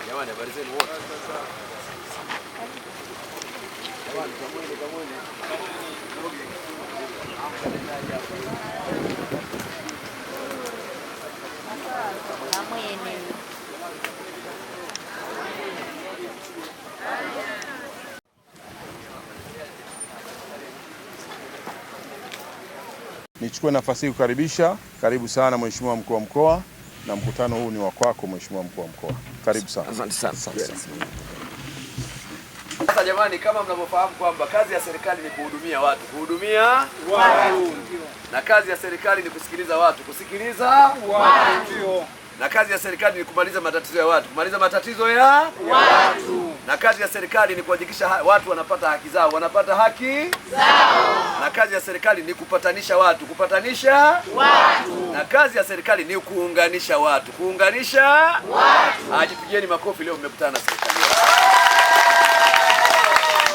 Jamani, habari zenu wote. Jamani, kamwene. Nichukue nafasi hii kukaribisha. Karibu sana Mheshimiwa Mkuu wa Mkoa, na mkutano huu ni wa kwako Mheshimiwa Mkuu wa Mkoa. Karibu sana. Asante sana. Sasa jamani, kama mnavyofahamu kwamba kazi ya serikali ni kuhudumia watu, na kazi ya serikali ni kusikiliza watu, na kazi ya serikali ni kumaliza matatizo ya watu, na kazi ya serikali ni kuhakikisha watu wanapata haki zao, na kazi ya serikali ni kupatanisha watu, na kazi ya serikali ni kuunganisha watu, Ajipigieni makofi, leo mmekutana na serikali.